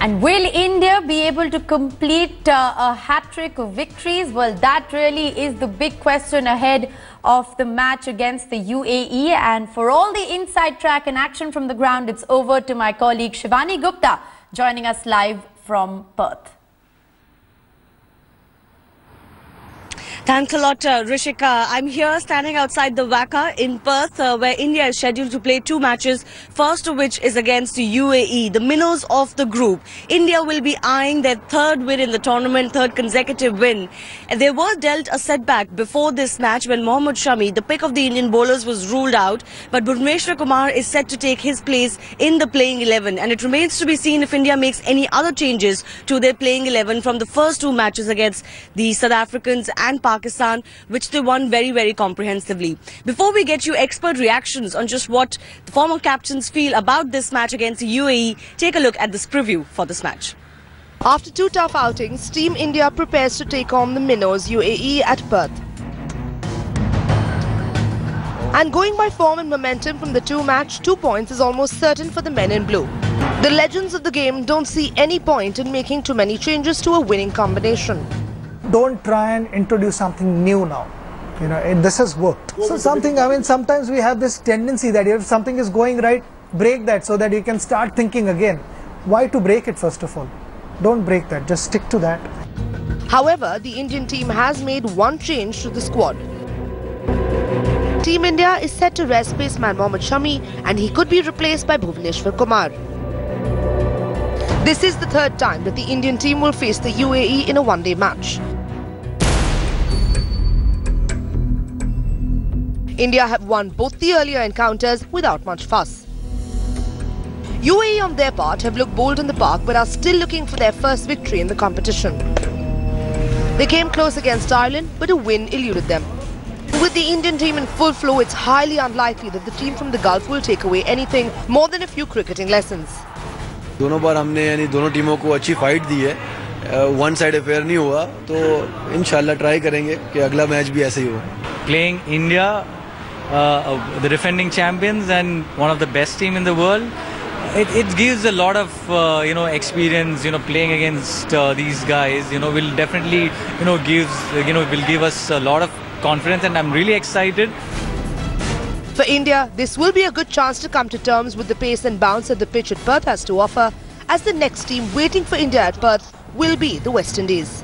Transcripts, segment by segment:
And will India be able to complete a hat-trick of victories? Well, that really is the big question ahead of the match against the UAE. And for all the inside track and action from the ground, it's over to my colleague Shivani Gupta, joining us live from Perth. Thanks a lot, Rishika. I'm here standing outside the WACA in Perth, where India is scheduled to play two matches, first of which is against the UAE, the minnows of the group. India will be eyeing their third win in the tournament, third consecutive win. And they were dealt a setback before this match when Mohammad Shami, the pick of the Indian bowlers, was ruled out. But Bhuvneshwar Kumar is set to take his place in the playing 11. And it remains to be seen if India makes any other changes to their playing 11 from the first two matches against the South Africans and Pakistan, which they won very, very comprehensively. Before we get you expert reactions on just what the former captains feel about this match against the UAE, take a look at this preview for this match. After two tough outings, Team India prepares to take on the minnows UAE at Perth. And going by form and momentum from the two-match, 2 points is almost certain for the men in blue. The legends of the game don't see any point in making too many changes to a winning combination. Don't try and introduce something new now. You know, this has worked. So sometimes we have this tendency that if something is going right, break that so that you can start thinking again. Why to break it first of all? Don't break that, just stick to that. However, the Indian team has made one change to the squad. Team India is set to rest paceman Mohammad Shami, and he could be replaced by Bhuvneshwar Kumar. This is the third time that the Indian team will face the UAE in a one-day match. India have won both the earlier encounters without much fuss. UAE on their part have looked bold in the park but are still looking for their first victory in the competition. They came close against Ireland, but a win eluded them. With the Indian team in full flow, it's highly unlikely that the team from the Gulf will take away anything more than a few cricketing lessons. दोनों बार हमने यानी दोनों टीमों को अच्छी fight दी है, one side affair नहीं हुआ, तो इंशाल्लाह ट्राई करेंगे कि अगला मैच भी ऐसे ही हो. Playing India, the defending champions and one of the best team in the world, it gives a lot of experience. Playing against these guys, will definitely will give us a lot of confidence, and I'm really excited. For India, this will be a good chance to come to terms with the pace and bounce that the pitch at Perth has to offer, as the next team waiting for India at Perth will be the West Indies.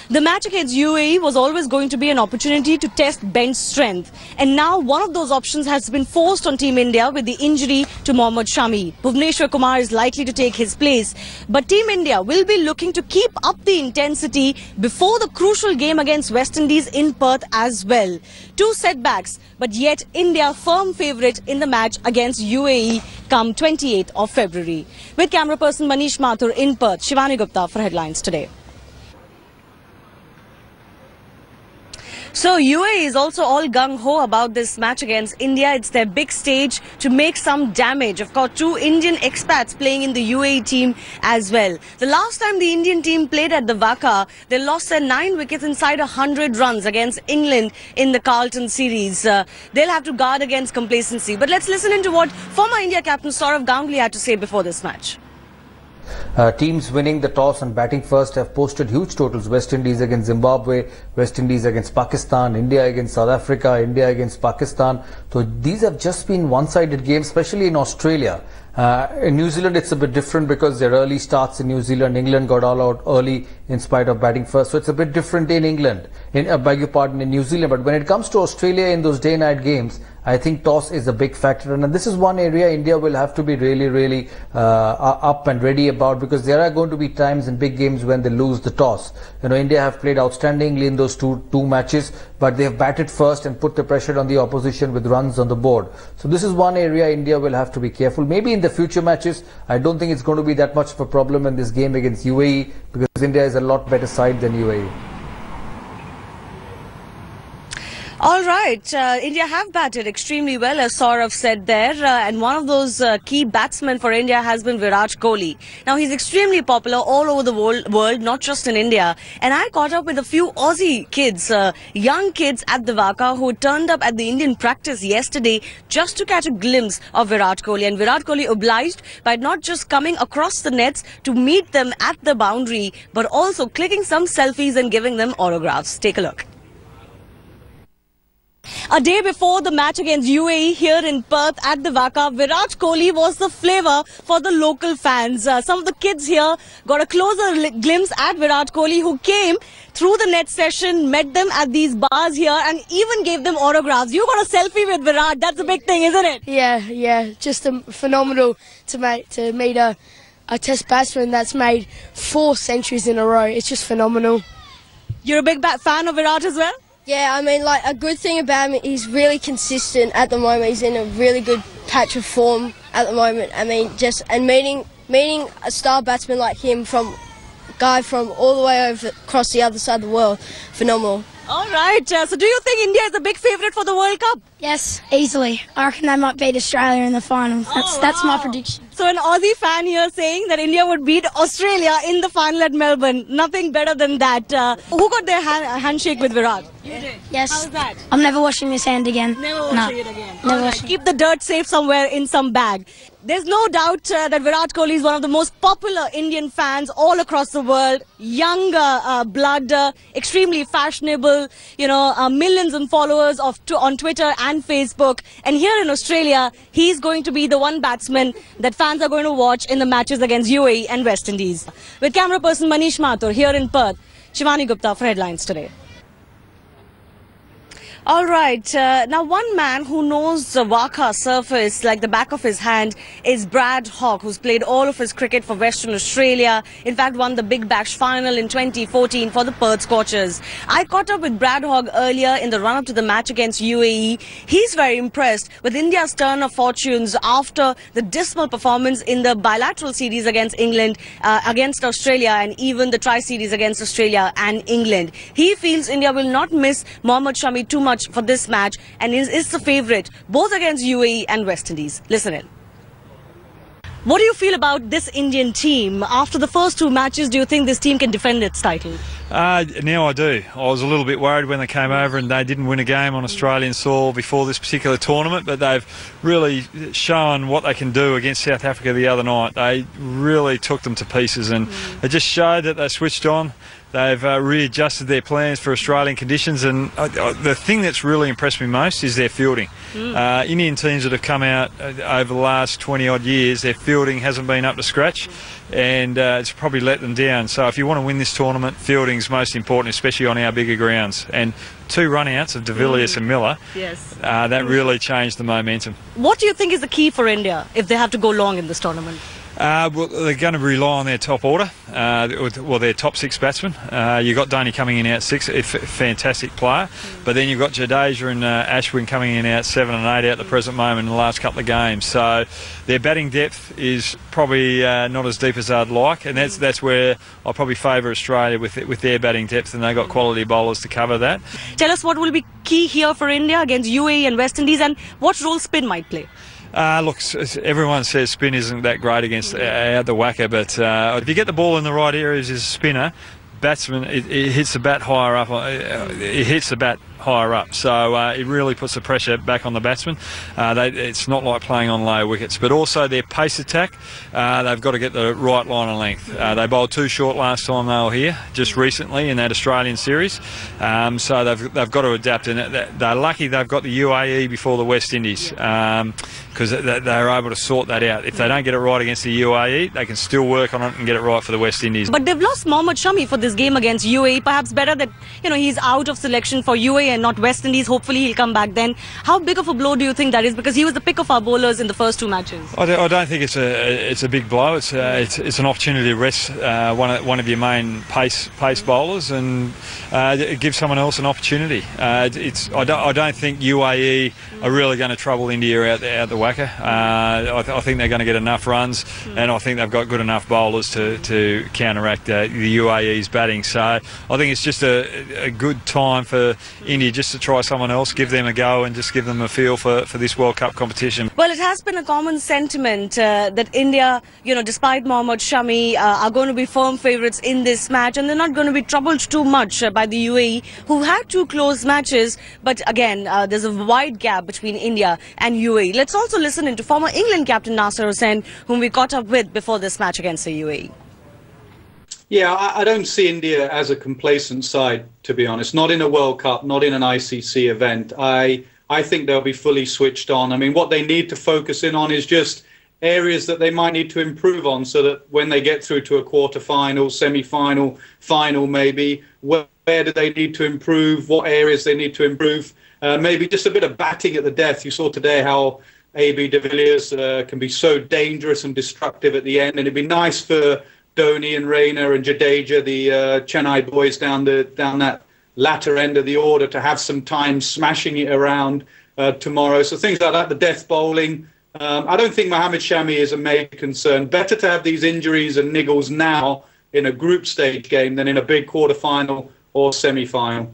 The match against UAE was always going to be an opportunity to test bench strength. And now one of those options has been forced on Team India with the injury to Mohammad Shami. Bhuvneshwar Kumar is likely to take his place. But Team India will be looking to keep up the intensity before the crucial game against West Indies in Perth as well. Two setbacks, but yet India firm favourite in the match against UAE come 28th of February. With camera person Manish Mathur in Perth, Shivani Gupta for Headlines Today. So UAE is also all gung-ho about this match against India. It's their big stage to make some damage. Of course, two Indian expats playing in the UAE team as well. The last time the Indian team played at the WACA, they lost their 9 wickets inside 100 runs against England in the Carlton series. They'll have to guard against complacency. But let's listen into what former India captain Saurav Ganguly had to say before this match. Teams winning the toss and batting first have posted huge totals. West Indies against Zimbabwe, West Indies against Pakistan, India against South Africa, India against Pakistan. So these have just been one-sided games, especially in Australia. In New Zealand, it's a bit different because their early starts in New Zealand, England got all out early in spite of batting first. So it's a bit different in England, in New Zealand. But when it comes to Australia in those day-night games, I think toss is a big factor, and this is one area India will have to be really up and ready about, because there are going to be times in big games when they lose the toss. India have played outstandingly in those two matches, but they have batted first and put the pressure on the opposition with runs on the board. So this is one area India will have to be careful. Maybe in the future matches, I don't think it's going to be that much of a problem in this game against UAE, because India is a lot better side than UAE. All right, India have batted extremely well, as Saurav said there, and one of those key batsmen for India has been Virat Kohli. Now, he's extremely popular all over the world, not just in India. And I caught up with a few Aussie kids, young kids at the Waka who turned up at the Indian practice yesterday just to catch a glimpse of Virat Kohli. And Virat Kohli obliged by not just coming across the nets to meet them at the boundary, but also clicking some selfies and giving them autographs. Take a look. A day before the match against UAE here in Perth at the Waka, Virat Kohli was the flavour for the local fans. Some of the kids here got a closer glimpse at Virat Kohli, who came through the net session, met them at these bars here and even gave them autographs. You got a selfie with Virat. That's a big thing, isn't it? Yeah. Just phenomenal to meet a test batsman that's made 4 centuries in a row. It's just phenomenal. You're a big fan of Virat as well? Yeah, I mean, like, a good thing about him, he's really consistent at the moment. He's in a really good patch of form at the moment. I mean, and meeting a star batsman like him, from a guy from all the way over across the other side of the world, phenomenal. All right, so do you think India is a big favourite for the World Cup? Yes, easily. I reckon they might beat Australia in the final. That's my prediction. So an Aussie fan here saying that India would beat Australia in the final at Melbourne. Nothing better than that. Who got their handshake with Virat? You did? Yes. How's that? I'm never washing this hand again. Never washing it again. Never washing. Keep the dirt safe somewhere in some bag. There's no doubt that Virat Kohli is one of the most popular Indian fans all across the world. Young blood, extremely fashionable, millions of followers on Twitter and Facebook. And here in Australia, he's going to be the one batsman that fans are going to watch in the matches against UAE and West Indies. With camera person Manish Mathur here in Perth, Shivani Gupta for Headlines Today. All right, now one man who knows the Waka surface like the back of his hand is Brad Hogg, who's played all of his cricket for Western Australia. In fact, won the Big Bash final in 2014 for the Perth Scorchers. I caught up with Brad Hogg earlier in the run-up to the match against UAE. He's very impressed with India's turn of fortunes after the dismal performance in the bilateral series against England, against Australia, and even the tri-series against Australia and England. He feels India will not miss Mohammad Shami too much for this match and is the favourite both against UAE and West Indies. Listen in. What do you feel about this Indian team? After the first 2 matches, do you think this team can defend its title? Now I do. I was a little bit worried when they came over and they didn't win a game on Australian soil before this particular tournament, but they've really shown what they can do against South Africa the other night. They really took them to pieces, and it just showed that they switched on. They've readjusted their plans for Australian conditions, and the thing that's really impressed me most is their fielding. Indian teams that have come out over the last 20-odd years, their fielding hasn't been up to scratch, and it's probably let them down. So if you want to win this tournament, fielding's most important, especially on our bigger grounds. And 2 run-outs of de Villiers and Miller, that really changed the momentum. What do you think is the key for India if they have to go long in this tournament? Well, they're going to rely on their top order, their top 6 batsmen. You've got Dhoni coming in out 6, a fantastic player, but then you've got Jadeja and Ashwin coming in out 7 and 8 at the present moment in the last couple of games. So their batting depth is probably not as deep as I'd like, and that's where I'll probably favour Australia with their batting depth, and they've got quality bowlers to cover that. Tell us what will be key here for India against UAE and West Indies, and what role spin might play. Look, everyone says spin isn't that great against the Waka, but if you get the ball in the right areas as a spinner, batsman, it hits the bat higher up. It hits the bat higher up, so it really puts the pressure back on the batsman. It's not like playing on low wickets, but also their pace attack, they've got to get the right line of length. They bowled 2 short last time they were here, just recently in that Australian series, so they've got to adapt, and they're lucky they've got the UAE before the West Indies, because they're able to sort that out. If they don't get it right against the UAE, they can still work on it and get it right for the West Indies. But they've lost Mohammad Shami for this game against UAE. Perhaps better that he's out of selection for UAE and not West Indies. Hopefully he'll come back then. How big of a blow do you think that is? Because he was the pick of our bowlers in the first 2 matches. I don't think it's a big blow. It's an opportunity to rest one of your main pace bowlers and give someone else an opportunity. I don't think UAE are really going to trouble India out the Waka. I think they're going to get enough runs, and I think they've got good enough bowlers to counteract the UAE's batting. So I think it's just a good time for India India just to try someone else, give them a go and just give them a feel for this World Cup competition. Well, it has been a common sentiment that India, despite Mohammad Shami, are going to be firm favourites in this match, and they're not going to be troubled too much by the UAE, who had two close matches. But again, there's a wide gap between India and UAE. Let's also listen into former England captain Nasser Hussain, whom we caught up with before this match against the UAE. Yeah, I don't see India as a complacent side, to be honest. Not in a World Cup, not in an ICC event. I think they'll be fully switched on. I mean, what they need to focus in on is just areas that they might need to improve on, so that when they get through to a quarter-final, semi-final, final maybe, where do they need to improve, what areas they need to improve. Maybe just a bit of batting at the death. You saw today how AB de Villiers can be so dangerous and destructive at the end, and it'd be nice for Dhoni and Raina and Jadeja, the Chennai boys down that latter end of the order, to have some time smashing it around tomorrow. So things like that, the death bowling. I don't think Mohammad Shami is a major concern. Better to have these injuries and niggles now in a group stage game than in a big quarter-final or semi-final.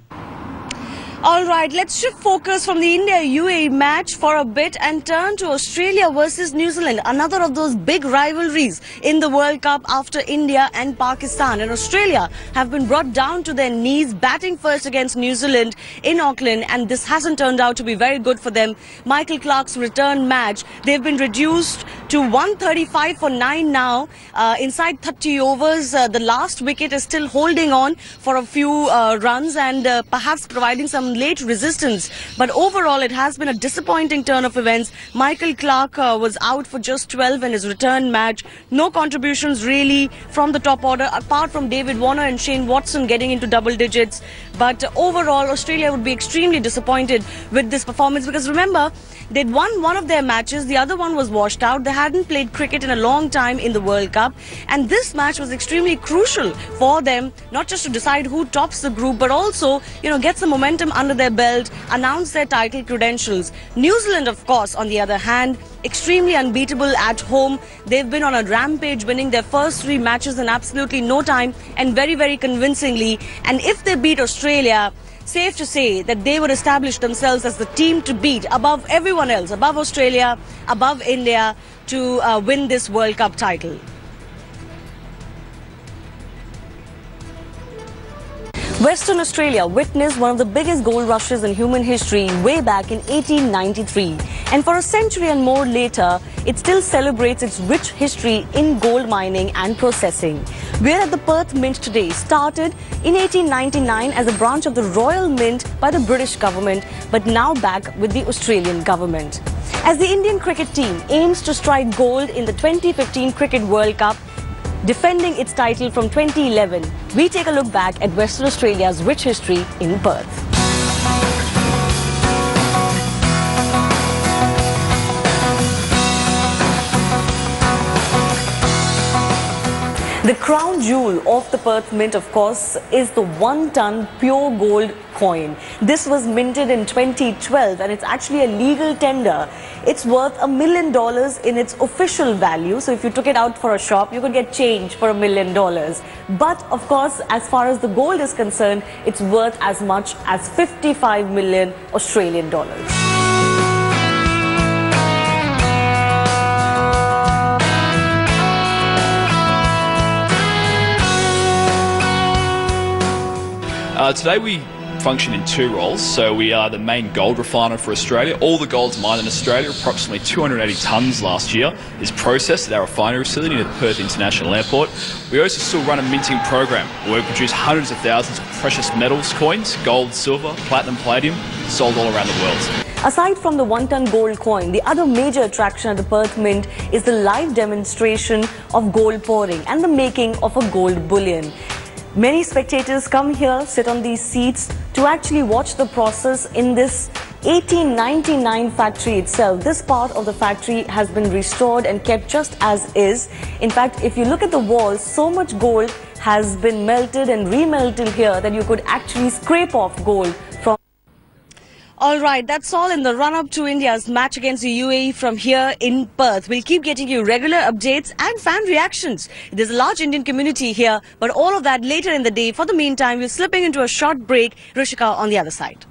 All right, let's shift focus from the India-UAE match for a bit and turn to Australia versus New Zealand, another of those big rivalries in the World Cup after India and Pakistan. And Australia have been brought down to their knees, batting first against New Zealand in Auckland, and this hasn't turned out to be very good for them. Michael Clarke's return match, they've been reduced to 135 for 9 now, inside 30 overs. The last wicket is still holding on for a few runs and perhaps providing some late resistance, but overall it has been a disappointing turn of events. Michael Clarke was out for just 12 in his return match. No contributions really from the top order, apart from David Warner and Shane Watson getting into double digits. But overall, Australia would be extremely disappointed with this performance, because remember, they'd won one of their matches, the other one was washed out. They hadn't played cricket in a long time in the World Cup, and this match was extremely crucial for them, not just to decide who tops the group, but also, get some momentum under their belt, announce their title credentials. New Zealand, of course, on the other hand, extremely unbeatable at home. They've been on a rampage, winning their first 3 matches in absolutely no time, and very, very convincingly. And if they beat Australia, safe to say that they would establish themselves as the team to beat above everyone else, above Australia, above India, to win this World Cup title. Western Australia witnessed one of the biggest gold rushes in human history way back in 1893. And for a century and more later, it still celebrates its rich history in gold mining and processing. We're at the Perth Mint today, started in 1899 as a branch of the Royal Mint by the British government, but now back with the Australian government. As the Indian cricket team aims to strike gold in the 2015 Cricket World Cup, defending its title from 2011, we take a look back at Western Australia's rich history in Perth. The crown jewel of the Perth Mint, of course, is the 1-ton pure gold coin. This was minted in 2012 and it's actually a legal tender. It's worth $1 million in its official value. So if you took it out for a shop, you could get change for $1 million. But of course, as far as the gold is concerned, it's worth as much as 55 million Australian dollars. Today we function in 2 roles. So we are the main gold refiner for Australia. All the gold's mined in Australia, approximately 280 tonnes last year, is processed at our refinery facility near the Perth International Airport. We also still run a minting program where we produce hundreds of thousands of precious metals coins, gold, silver, platinum, palladium, sold all around the world. Aside from the 1-ton gold coin, the other major attraction at the Perth Mint is the live demonstration of gold pouring and the making of a gold bullion. Many spectators come here, sit on these seats to actually watch the process in this 1899 factory itself. This part of the factory has been restored and kept just as is. In fact, if you look at the walls, so much gold has been melted and remelted here that you could actually scrape off gold from. All right, that's all in the run-up to India's match against the UAE from here in Perth. We'll keep getting you regular updates and fan reactions. There's a large Indian community here, but all of that later in the day. For the meantime, we're slipping into a short break. Rishika on the other side.